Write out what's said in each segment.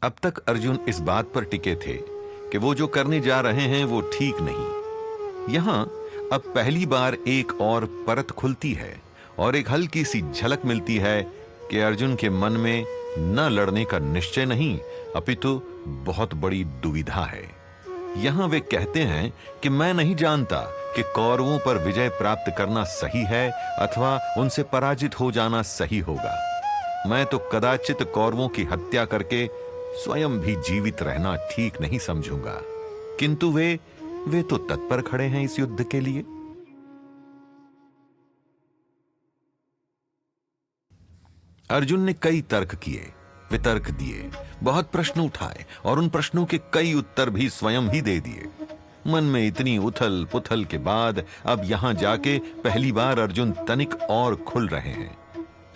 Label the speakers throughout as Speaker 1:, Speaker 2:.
Speaker 1: अब तक अर्जुन इस बात पर टिके थे कि वो जो करने जा रहे हैं वो ठीक नहीं। यहां अब पहली बार एक और परत खुलती है और एक हल्की सी झलक मिलती है कि अर्जुन के मन में न लड़ने का निश्चय नहीं, अपितु बहुत बड़ी दुविधा है। यहां वे कहते हैं कि मैं नहीं जानता कि कौरवों पर विजय प्राप्त करना सही है अथवा उनसे पराजित हो जाना सही होगा। मैं तो कदाचित कौरवों की हत्या करके स्वयं भी जीवित रहना ठीक नहीं समझूंगा, किंतु वे तो तत्पर खड़े हैं इस युद्ध के लिए। अर्जुन ने कई तर्क किए, वितर्क दिए, बहुत प्रश्न उठाए और उन प्रश्नों के कई उत्तर भी स्वयं ही दे दिए। मन में इतनी उथल पुथल के बाद अब यहां जाके पहली बार अर्जुन तनिक और खुल रहे हैं।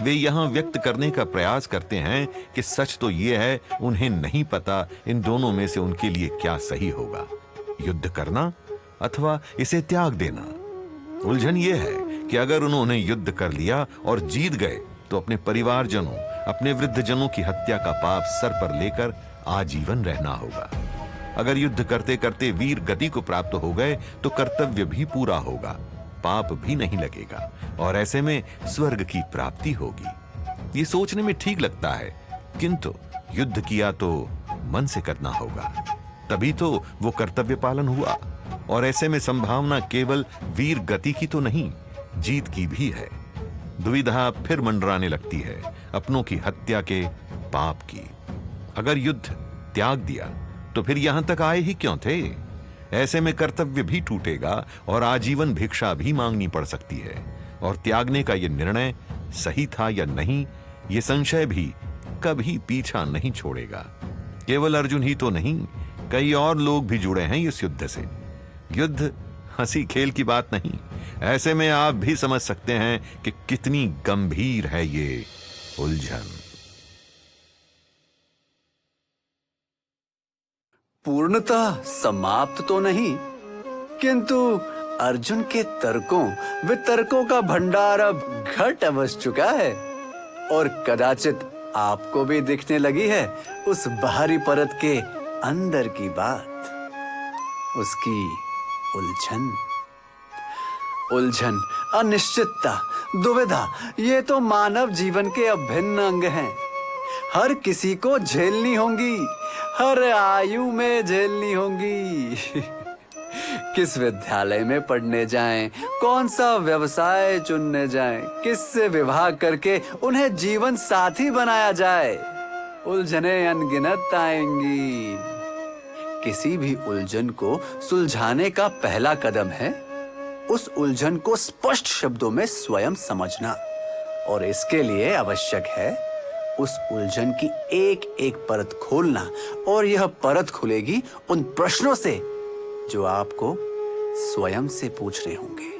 Speaker 1: वे यहां व्यक्त करने का प्रयास करते हैं कि सच तो यह है उन्हें नहीं पता इन दोनों में से उनके लिए क्या सही होगा, युद्ध करना अथवा इसे त्याग देना। उलझन यह है कि अगर उन्होंने युद्ध कर लिया और जीत गए तो अपने परिवारजनों, अपने वृद्धजनों की हत्या का पाप सर पर लेकर आजीवन रहना होगा। अगर युद्ध करते करते वीर गति को प्राप्त हो गए तो कर्तव्य भी पूरा होगा, पाप भी नहीं लगेगा और ऐसे में स्वर्ग की प्राप्ति होगी। ये सोचने में ठीक लगता है, किंतु युद्ध किया तो मन से करना होगा, तभी तो वो कर्तव्य पालन हुआ। और ऐसे में संभावना केवल वीर गति की तो नहीं, जीत की भी है। दुविधा फिर मंडराने लगती है अपनों की हत्या के पाप की। अगर युद्ध त्याग दिया तो फिर यहां तक आए ही क्यों थे? ऐसे में कर्तव्य भी टूटेगा और आजीवन भिक्षा भी मांगनी पड़ सकती है। और त्यागने का यह निर्णय सही था या नहीं, यह संशय भी कभी पीछा नहीं छोड़ेगा। केवल अर्जुन ही तो नहीं, कई और लोग भी जुड़े हैं इस युद्ध से। युद्ध हंसी खेल की बात नहीं। ऐसे में आप भी समझ सकते हैं कि कितनी गंभीर है ये उलझन।
Speaker 2: पूर्णतः समाप्त तो नहीं, किंतु अर्जुन के तर्कों वितर्कों का भंडार अब घट अवश्य चुका है और कदाचित आपको भी दिखने लगी है उस बाहरी परत के अंदर की बात, उसकी उलझन, अनिश्चितता, दुविधा, ये तो मानव जीवन के अभिन्न अंग हैं। हर किसी को झेलनी होंगी, हर आयु में झेलनी होंगी। किस विद्यालय में पढ़ने जाएं, कौन सा व्यवसाय चुनने जाएं, किससे विवाह करके उन्हें जीवन साथी बनाया जाए, उलझने अनगिनत आएंगी। किसी भी उलझन को सुलझाने का पहला कदम है उस उलझन को स्पष्ट शब्दों में स्वयं समझना, और इसके लिए आवश्यक है उस उलझन की एक एक परत खोलना। और यह परत खुलेगी उन प्रश्नों से जो आपको स्वयं से पूछने होंगे,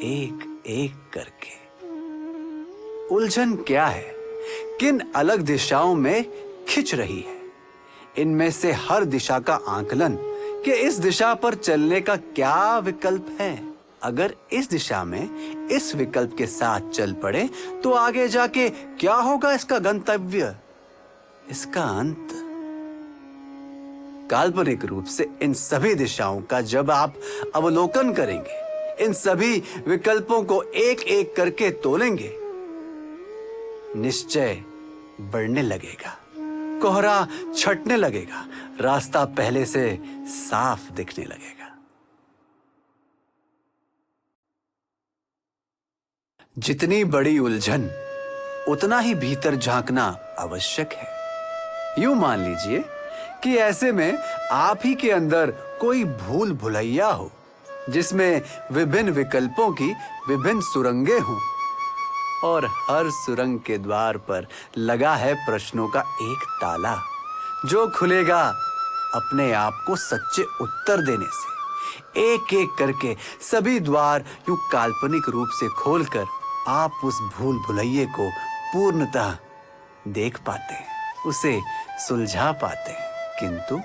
Speaker 2: एक एक करके। उलझन क्या है, किन अलग दिशाओं में खिंच रही है, इनमें से हर दिशा का आकलन कि इस दिशा पर चलने का क्या विकल्प है। अगर इस दिशा में इस विकल्प के साथ चल पड़े तो आगे जाके क्या होगा इसका गंतव्य, इसका अंत। काल्पनिक रूप से इन सभी दिशाओं का जब आप अवलोकन करेंगे, इन सभी विकल्पों को एक एक करके तोलेंगे, निश्चय बढ़ने लगेगा, कोहरा छटने लगेगा, रास्ता पहले से साफ दिखने लगेगा। जितनी बड़ी उलझन उतना ही भीतर झांकना आवश्यक है। यूं मान लीजिए कि ऐसे में आप ही के अंदर कोई भूल भुलैया हो जिसमें विभिन्न विकल्पों की विभिन्न सुरंगें हों और हर सुरंग के द्वार पर लगा है प्रश्नों का एक ताला जो खुलेगा अपने आप को सच्चे उत्तर देने से। एक एक करके सभी द्वार यूं काल्पनिक रूप से खोलकर आप उस भूल भुलैये को पूर्णतः देख पाते हैं, उसे सुलझा पाते हैं। किंतु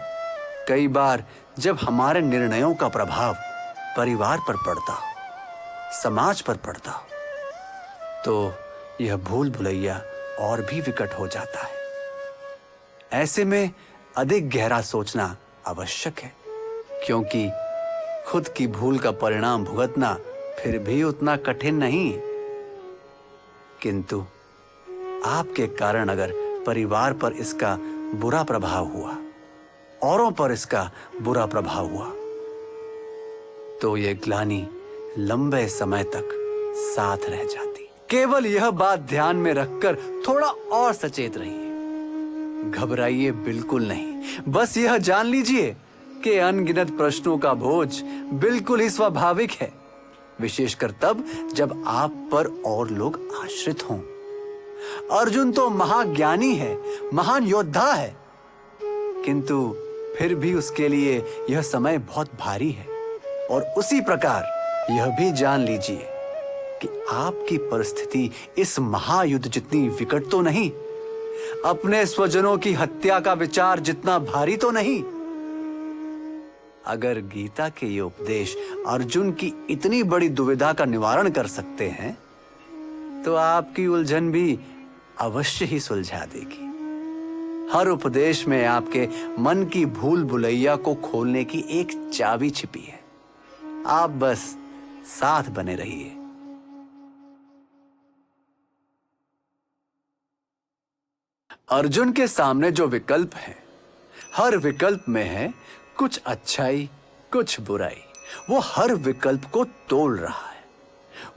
Speaker 2: कई बार जब हमारे निर्णयों का प्रभाव परिवार पर पड़ता हो, समाज पर पड़ता हो, तो यह भूल भुलैया और भी विकट हो जाता है। ऐसे में अधिक गहरा सोचना आवश्यक है, क्योंकि खुद की भूल का परिणाम भुगतना फिर भी उतना कठिन नहीं है। किंतु आपके कारण अगर परिवार पर इसका बुरा प्रभाव हुआ, औरों पर इसका बुरा प्रभाव हुआ, तो ये ग्लानि लंबे समय तक साथ रह जाती। केवल यह बात ध्यान में रखकर थोड़ा और सचेत रहिए। घबराइए बिल्कुल नहीं। बस यह जान लीजिए कि अनगिनत प्रश्नों का बोझ बिल्कुल ही स्वाभाविक है, विशेषकर तब जब आप पर और लोग आश्रित हों। अर्जुन तो महाज्ञानी है, महान योद्धा है, किंतु फिर भी उसके लिए यह समय बहुत भारी है। और उसी प्रकार यह भी जान लीजिए कि आपकी परिस्थिति इस महायुद्ध जितनी विकट तो नहीं, अपने स्वजनों की हत्या का विचार जितना भारी तो नहीं। अगर गीता के ये उपदेश अर्जुन की इतनी बड़ी दुविधा का निवारण कर सकते हैं, तो आपकी उलझन भी अवश्य ही सुलझा देगी। हर उपदेश में आपके मन की भूल भुलैया को खोलने की एक चाबी छिपी है। आप बस साथ बने रहिए। अर्जुन के सामने जो विकल्प है, हर विकल्प में है कुछ अच्छाई, कुछ बुराई। वो हर विकल्प को तोल रहा है,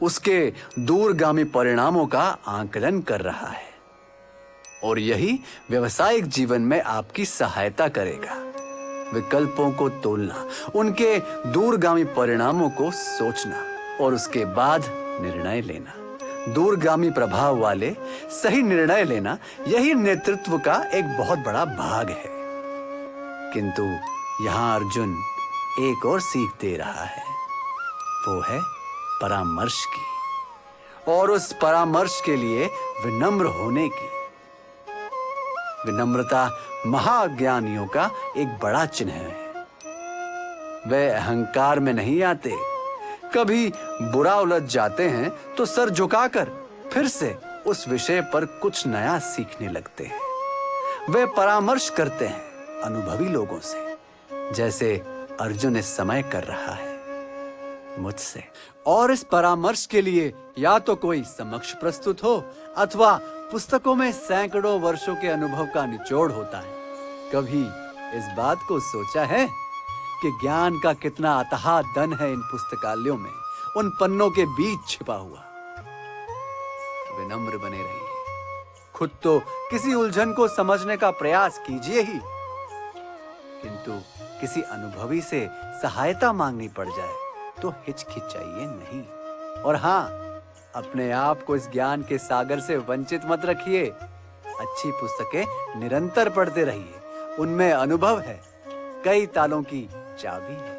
Speaker 2: उसके दूरगामी परिणामों का आकलन कर रहा है, और यही व्यवसायिक जीवन में आपकी सहायता करेगा। विकल्पों को तोलना, उनके दूरगामी परिणामों को सोचना और उसके बाद निर्णय लेना, दूरगामी प्रभाव वाले सही निर्णय लेना, यही नेतृत्व का एक बहुत बड़ा भाग है। किंतु यहां अर्जुन एक और सीख दे रहा है, वो है परामर्श की, और उस परामर्श के लिए विनम्र होने की। विनम्रता महाज्ञानियों का एक बड़ा चिन्ह है। वे अहंकार में नहीं आते, कभी बुरा उलझ जाते हैं तो सर झुकाकर फिर से उस विषय पर कुछ नया सीखने लगते हैं। वे परामर्श करते हैं अनुभवी लोगों से, जैसे अर्जुन इस समय कर रहा है मुझसे। और इस परामर्श के लिए या तो कोई समक्ष प्रस्तुत हो, अथवा पुस्तकों में सैकड़ों वर्षों के अनुभव का निचोड़ होता है। कभी इस बात को सोचा है कि ज्ञान का कितना अथाह धन है इन पुस्तकालयों में, उन पन्नों के बीच छिपा हुआ। विनम्र बने रहिए, खुद तो किसी उलझन को समझने का प्रयास कीजिए ही, किंतु किसी अनुभवी से सहायता मांगनी पड़ जाए तो हिचकिचाइए नहीं। और हाँ, अपने आप को इस ज्ञान के सागर से वंचित मत रखिए। अच्छी पुस्तकें निरंतर पढ़ते रहिए, उनमें अनुभव है, कई तालों की चाबी है।